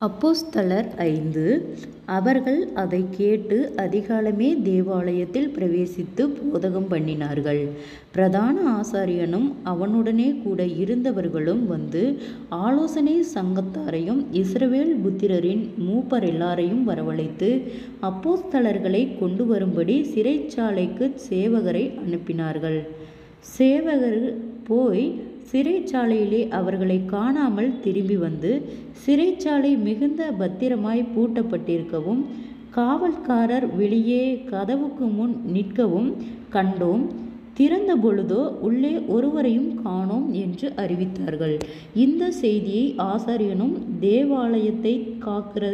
அப்போஸ்தலர் 5. அவர்கள் அதை கேட்டு அதிகாலமே தேவாலயத்தில் பிரவேசித்து போதகம் பண்ணினார்கள். பிரதான ஆசாரியனும் அவனுடனே கூட இருந்தவர்களும் வந்து ஆலோசனை சங்கத்தாரையும் இஸ்ரவேல் புத்திரரின் மூப்பரெல்லாரையும் வரவழைத்து அப்போஸ்தலர்களை கொண்டு வரும்படி சிறைச்சாலைக்கு சேவகரை அனுப்பினார்கள். சேவகர் போய் சிறைச்சாலையிலே அவர்களை காணாமல் திரும்பி வந்து, சிறைச்சாலை மிகுந்த பத்திரமாய் பூட்டப்பட்டிருக்கவும் காவல்காரர் வெளியே கதவுக்கு முன் நிற்கவும் கண்டோம். திறந்த பொழுதோ உள்ளே ஒருவரையும் காணோம் என்று அறிவித்தார்கள். இந்த செய்தியை ஆசாரியனும் தேவாலயத்தை காக்கிற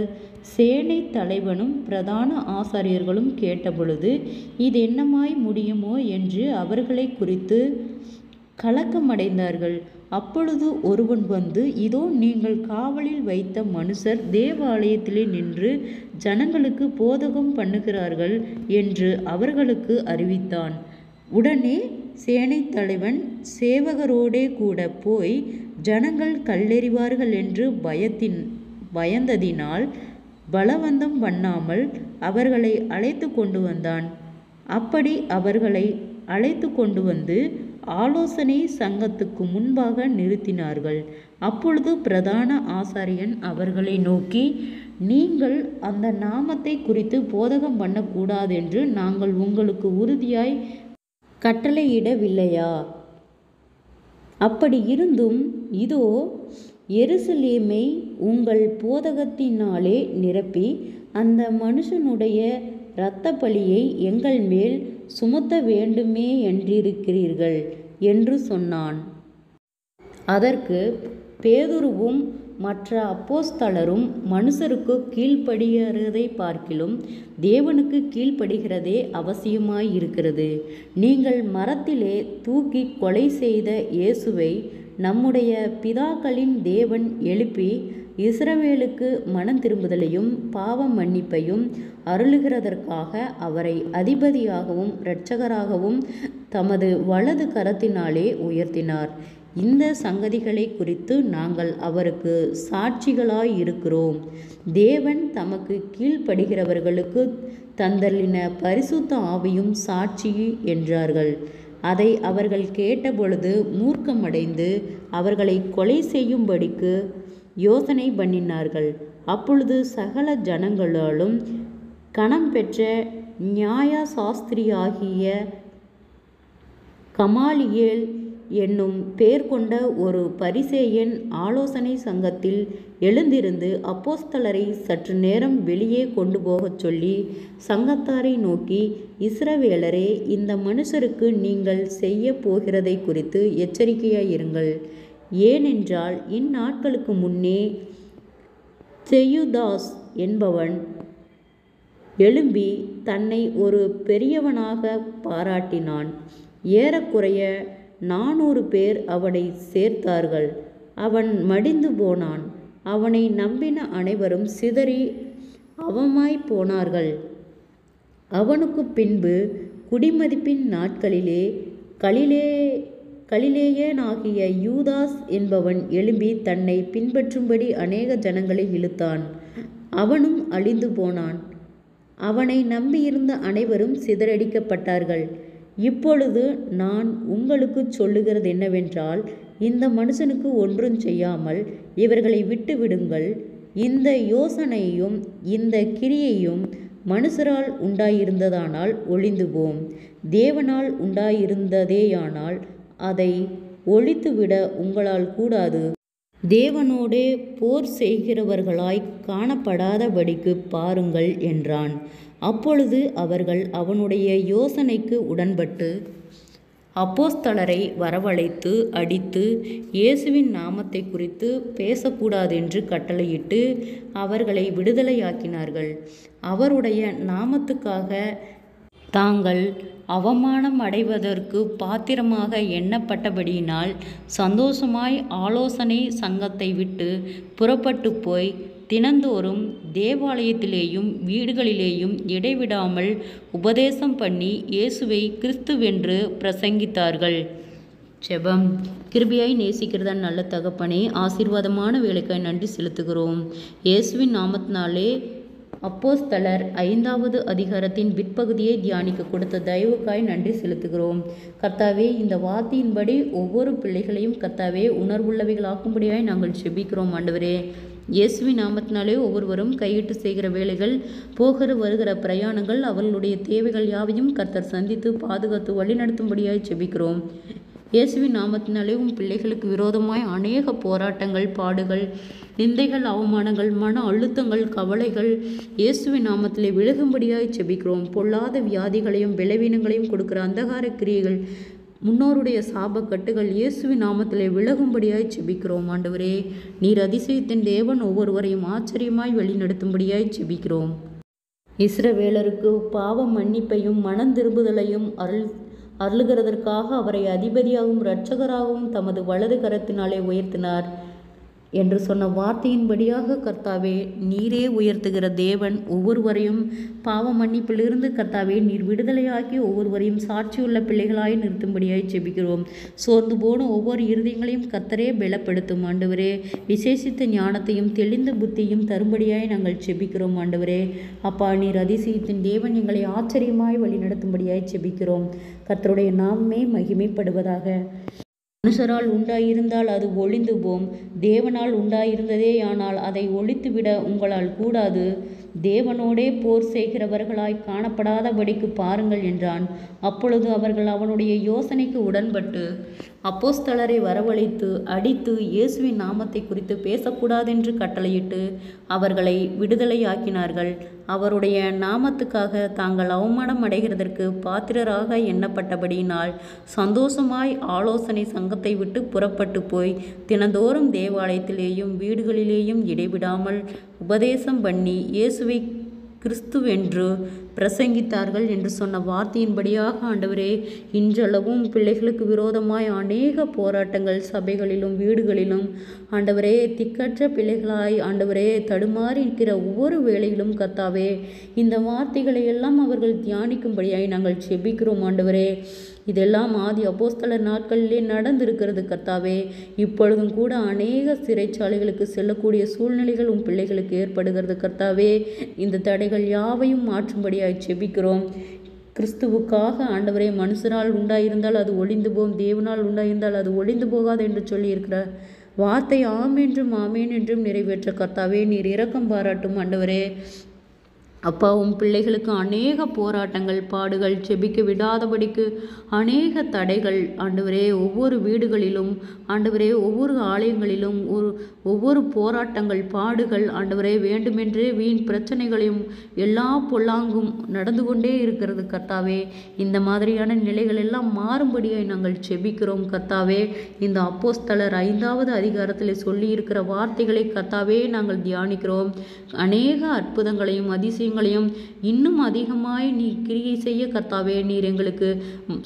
சேனை தலைவனும் பிரதான ஆசாரியர்களும் கேட்டபொழுது, இது என்னமாய் முடியுமோ என்று அவர்களை குறித்து கலக்கமடைந்தார்கள். அப்பொழுது ஒருவன் வந்து, இதோ நீங்கள் காவலில் வைத்த மனுஷர் தேவாலயத்திலே நின்று ஜனங்களுக்கு போதகம் பண்ணுகிறார்கள் என்று அவர்களுக்கு அறிவித்தான். உடனே சேனை தலைவன் சேவகரோடே கூட போய் ஜனங்கள் கல்லெறிவார்கள் என்று பயந்ததினால் பலவந்தம் பண்ணாமல் அவர்களை அழைத்து கொண்டு வந்தான். அப்படி அவர்களை அழைத்து கொண்டு வந்து ஆலோசனை சங்கத்துக்கு முன்பாக நிறுத்தினார்கள். அப்பொழுது பிரதான ஆசாரியன் அவர்களை நோக்கி, நீங்கள் அந்த நாமத்தை குறித்து போதகம் பண்ணக்கூடாதென்று நாங்கள் உங்களுக்கு உறுதியாய் கட்டளையிடவில்லையா? அப்படி இருந்தும் இதோ எருசலேமை உங்கள் போதகத்தினாலே நிரப்பி அந்த மனுஷனுடைய இரத்தப்பழியை எங்கள் மேல் சுமத்த வேண்டுமே என்றிருக்கிறீர்கள் என்று சொன்னான். அதற்கு பேதுருவும் மற்ற அப்போஸ்தலரும், மனுஷருக்கு கீழ்ப்படுகிறதை பார்க்கிலும் தேவனுக்கு கீழ்ப்படுகிறதே அவசியமாயிருக்கிறது. நீங்கள் மரத்திலே தூக்கி கொலை செய்த இயேசுவை நம்முடைய பிதாக்களின் தேவன் எழுப்பி இஸ்ரவேலுக்கு மனம் திரும்புதலையும் பாவ மன்னிப்பையும் அருளுகிறதற்காக அவரை அதிபதியாகவும் இரட்சகராகவும் தமது வலது கரத்தினாலே உயர்த்தினார். இந்த சங்கதிகளை குறித்து நாங்கள் அவருக்கு சாட்சிகளாயிருக்கிறோம். தேவன் தமக்கு கீழ்ப்படுகிறவர்களுக்கு தந்தளின பரிசுத்த ஆவியும் சாட்சி என்றார்கள். அதை அவர்கள் கேட்டபொழுது மூர்க்கமடைந்து அவர்களை கொலை செய்யும்படிக்கு யோசனை பண்ணினார்கள். அப்பொழுது சகல ஜனங்களாலும் கனம் பெற்ற நியாயசாஸ்திரியாகிய கமாலியேல் என்னும் பேர் கொண்ட ஒரு பரிசேயன் ஆலோசனை சங்கத்தில் எழுந்திருந்து அப்போஸ்தலரை சற்று நேரம் வெளியே கொண்டு போகச் சொல்லி சங்கத்தாரை நோக்கி, இஸ்ரவேலரே, இந்த மனுஷருக்கு நீங்கள் செய்ய போகிறதை குறித்து எச்சரிக்கையாயிருங்கள். ஏனென்றால் இந்நாட்களுக்கு முன்னே தெயுதாஸ் என்பவன் எழும்பி தன்னை ஒரு பெரியவனாக பாராட்டினான். ஏறக்குறைய 400 பேர் அவனை சேர்த்தார்கள். அவன் மடிந்து போனான். அவனை நம்பின அனைவரும் சிதறி அவமாய்ப் போனார்கள். அவனுக்கு பின்பு குடிமதிப்பின் நாட்களிலே கலிலேயனாகிய யூதாஸ் என்பவன் எழும்பி தன்னை பின்பற்றும்படி அநேக ஜனங்களை இழுத்தான். அவனும் அழிந்து போனான். அவனை நம்பியிருந்த அனைவரும் சிதறடிக்கப்பட்டார்கள். இப்பொழுது நான் உங்களுக்கு சொல்லுகிறது என்னவென்றால், இந்த மனுஷனுக்கு ஒன்றும் செய்யாமல் இவர்களை விட்டு விடுங்கள். இந்த யோசனையும் இந்த கிரியையும் மனுஷரால் உண்டாயிருந்ததானால் ஒழிந்து போம். தேவனால் உண்டாயிருந்ததேயானால் அதை ஒழித்துவிட உங்களால் கூடாது. தேவனோடே போர் செய்கிறவர்களாய் காணப்படாதபடிக்கு பாருங்கள் என்றான். அப்பொழுது அவர்கள் அவனுடைய யோசனைக்கு உடன்பட்டு அப்போஸ்தலரை வரவழைத்து அடித்து இயேசுவின் நாமத்தை குறித்து பேசக்கூடாதென்று கட்டளையிட்டு அவர்களை விடுதலையாக்கினார்கள். அவருடைய நாமத்துக்காக தாங்கள் அவமானம் அடைவதற்கு பாத்திரமாக எண்ணப்பட்டபடியினால் சந்தோஷமாய் ஆலோசனை சங்கத்தை விட்டு புறப்பட்டு போய் தினந்தோறும் தேவாலயத்திலேயும் வீடுகளிலேயும் இடைவிடாமல் உபதேசம் பண்ணி இயேசுவை கிறிஸ்துவென்று பிரசங்கித்தார்கள். ஜெபம். கிருபையாய் நேசிக்கிறதா நல்ல தகப்பனே, ஆசீர்வாதமான வேலைக்காய் நன்றி செலுத்துகிறோம். இயேசுவின் நாமத்தினாலே அப்போஸ்தலர் 5வது அதிகாரத்தின் பிற்பகுதியை தியானிக்க கொடுத்த தயவுக்காய் நன்றி செலுத்துகிறோம். கர்த்தாவே, இந்த வார்த்தையின்படி ஒவ்வொரு பிள்ளைகளையும் கர்த்தாவே உணர்வுள்ளவைகளாக்கும்படியாய் நாங்கள் ஜெபிக்கிறோம். ஆண்டவரே, இயேசுவின் நாமத்தினாலே ஒவ்வொருவரும் கையிட்டு செய்கிற வேலைகள், போகிற வருகிற பிரயாணங்கள், அவர்களுடைய தேவைகள் யாவையும் கர்த்தர் சந்தித்து பாதுகாத்து வழிநடத்தும்படியாய் ஜெபிக்கிறோம். இயேசுவின் நாமத்தினாலே பிள்ளைகளுக்கு விரோதமாய் அநேக போராட்டங்கள், பாடுகள், நிந்தைகள், அவமானங்கள், மன அழுத்தங்கள், கவலைகள் இயேசுவின் நாமத்திலே விலகும்படியாய் ஜெபிக்கிறோம். பொல்லாத வியாதிகளையும் பலவீனங்களையும் கொடுக்கிற அந்தகார கிரியைகள், முன்னோருடைய சாபக்கட்டுகள் இயேசுவின் நாமத்திலே விலகும்படியாய் ஜெபிக்கிறோம். ஆண்டவரே, நீர் அதிசயத்தின் தேவன், ஒவ்வொருவரையும் ஆச்சரியமாய் வழிநடத்தும்படியாய் ஜெபிக்கிறோம். இஸ்ரவேலருக்கு பாவ மன்னிப்பையும் மனம் திரும்புதலையும் அருளுகிறதற்காக அவரை அதிபதியாகவும் இரட்சகராகவும் தமது வலது கரத்தினாலே உயர்த்தினார் என்று சொன்ன வார்த்தையின்படியாக கர்த்தாவே, நீரே உயர்த்துகிற தேவன், ஒவ்வொருவரையும் பாவ மன்னிப்பிலிருந்து கர்த்தாவே நீர் விடுதலையாக்கி ஒவ்வொருவரையும் சாட்சியுள்ள பிள்ளைகளாய் நிறுத்தும்படியாய் ஜெபிக்கிறோம். சோர்ந்து போன ஒவ்வொரு இருதயங்களையும் கர்த்தரே பலப்படுத்தும். ஆண்டவரே, விசேஷித்த ஞானத்தையும் தெளிந்த புத்தியும் தரும்படியாய் நாங்கள் ஜெபிக்கிறோம். ஆண்டவரே, அப்பா, நீர் அதிசயத்தின் தேவன், எங்களை ஆச்சரியமாய் வழி நடத்தும்படியாய் ஜெபிக்கிறோம். கர்த்தருடைய நாமமே மகிமைப்படுவதாக. மனுஷரால் உண்டாயிருந்தால் அது ஒழிந்து போம், தேவனால் உண்டாயிருந்ததேயானால் அதை ஒழித்துவிட உங்களால் கூடாது. தேவனோடே போர் செய்கிறவர்களாய் காணப்படாதபடிக்கு பாருங்கள் என்றான். அப்பொழுது அவர்கள் அவனுடைய யோசனைக்கு உடன்பட்டு அப்போஸ்தலரை வரவழைத்து அடித்து இயேசுவின் நாமத்தை குறித்து பேசக்கூடாதென்று கட்டளையிட்டு அவர்களை விடுதலையாக்கினார்கள். அவருடைய நாமத்துக்காக தாங்கள் அவமானம் அடைகிறதற்கு பாத்திரராக எண்ணப்பட்டபடியினால் சந்தோஷமாய் ஆலோசனை சங்கத்தை விட்டு புறப்பட்டு போய் தினந்தோறும் தேவாலயத்திலேயும் வீடுகளிலேயும் இடைவிடாமல் உபதேசம் பண்ணி இயேசுவை கிறிஸ்துவென்று பிரசங்கித்தார்கள் என்று சொன்ன வார்த்தையின்படியாக ஆண்டவரே, இன்றளவும் பிள்ளைகளுக்கு விரோதமாய் அநேக போராட்டங்கள் சபைகளிலும் வீடுகளிலும் ஆண்டவரே, திக்கற்ற பிள்ளைகளாய் ஆண்டவரே தடுமாறி இருக்கிற ஒவ்வொரு வேளையிலும் கர்த்தாவே, இந்த வார்த்தைகளை எல்லாம் அவர்கள் தியானிக்கும்படியாய் நாங்கள் ஜெபிக்கிறோம். ஆண்டவரே, இதெல்லாம் ஆதி அப்போஸ்தலர் நாட்களிலே நடந்திருக்கிறது கர்த்தாவே. இப்பொழுதும் கூட அநேக சிறைச்சாலைகளுக்கு செல்லக்கூடிய சூழ்நிலைகள் பிள்ளைகளுக்கு ஏற்படுகிறது கர்த்தாவே. இந்த தடைகள் யாவையும் மாற்றும்படியாய் ஜெபிக்கிறோம். கிறிஸ்துவுக்காக ஆண்டவரே, மனுஷரால் உண்டாயிருந்தால் அது ஒழிந்து போம், தேவனால் உண்டாயிருந்தால் அது ஒழிந்து போகாது என்று சொல்லியிருக்கிற வார்த்தை ஆம் என்றும் ஆமேன் என்றும் நிறைவேற்ற கர்த்தாவே நீர் இரக்கம் பாராட்டும். ஆண்டவரே, அப்பா, பிள்ளைகளுக்கு அநேக போராட்டங்கள், பாடுகள், ஜெபிக்க விடாதபடிக்கு அநேக தடைகள் ஆண்டவரே, ஒவ்வொரு வீடுகளிலும் ஆண்டவரே, ஒவ்வொரு ஆலயங்களிலும் ஒவ்வொரு போராட்டங்கள், பாடுகள் ஆண்டவரே, வேண்டுமென்றே வீண் பிரச்சனைகளையும் எல்லா பொல்லாங்கும் நடந்து கொண்டே இருக்கிறது கர்த்தாவே. இந்த மாதிரியான நிலைகள் எல்லாம் மாறும்படியாய் நாங்கள் ஜெபிக்கிறோம் கர்த்தாவே. இந்த அப்போஸ்தலர் 5வது அதிகாரத்தில் சொல்லி இருக்கிற வார்த்தைகளை கர்த்தாவே நாங்கள் தியானிக்கிறோம். அநேக அற்புதங்களையும் அதிசயங்களையும் இன்னும் அதிகமாய் நீ கிரியை செய்ய கர்த்தாவே, நீர் எங்களுக்கு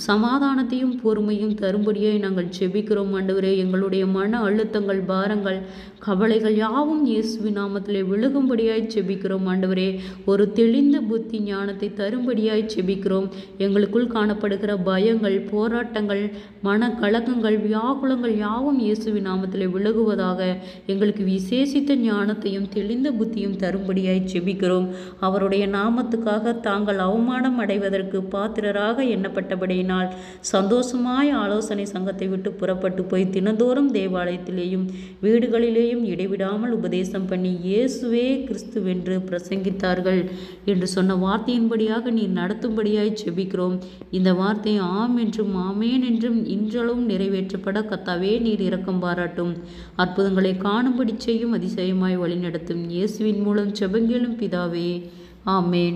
சமாதானத்தையும் பொறுமையும் தரும்படியாய் நாங்கள் ஜெபிக்கிறோம். ஆண்டவரே, எங்களுடைய மன அழுத்தங்கள், பாரங்கள், கவலைகள் யாவும் இயேசுவின் நாமத்திலே விழுகும்படியாய் ஜெபிக்கிறோம். ஆண்டவரே, ஒரு தெளிந்த புத்தி ஞானத்தை தரும்படியாய் ஜெபிக்கிறோம். எங்களுக்குள் காணப்படுகிற பயங்கள், போராட்டங்கள், மன கலக்கங்கள், வியாகுலங்கள் யாவும் இயேசுவின் நாமத்திலே விலகுவதாக எங்களுக்கு விசேஷித்த ஞானத்தையும் தெளிந்த புத்தியும் தரும்படியாய் ஜெபிக்கிறோம். அவருடைய நாமத்துக்காக தாங்கள் அவமானம் அடைவதற்கு பாத்திரராக எண்ணப்பட்டபடியினால் சந்தோஷமாய் ஆலோசனை சங்கத்தை விட்டு புறப்பட்டு போய் தினந்தோறும் தேவாலயத்திலேயும் வீடுகளிலேயும் இடைவிடாமல் உபதேசம் பண்ணி இயேசுவே கிறிஸ்துவென்று பிரசங்கித்தார்கள் என்று சொன்ன வார்த்தையின்படியாக நீர் நடத்தும்படியாய் ஜெபிக்கிறோம். இந்த வார்த்தை ஆம் என்றும் ஆமேன் என்றும் இன்றளவும் நிறைவேற்றப்பட கர்த்தாவே நீர் இரக்கம் பாராட்டும். அற்புதங்களை காணும்படி செய்யும், அதிசயமாய் வழிநடத்தும். இயேசுவின் மூலம் ஜெபங்களும் பிதாவே, ஆமேன்.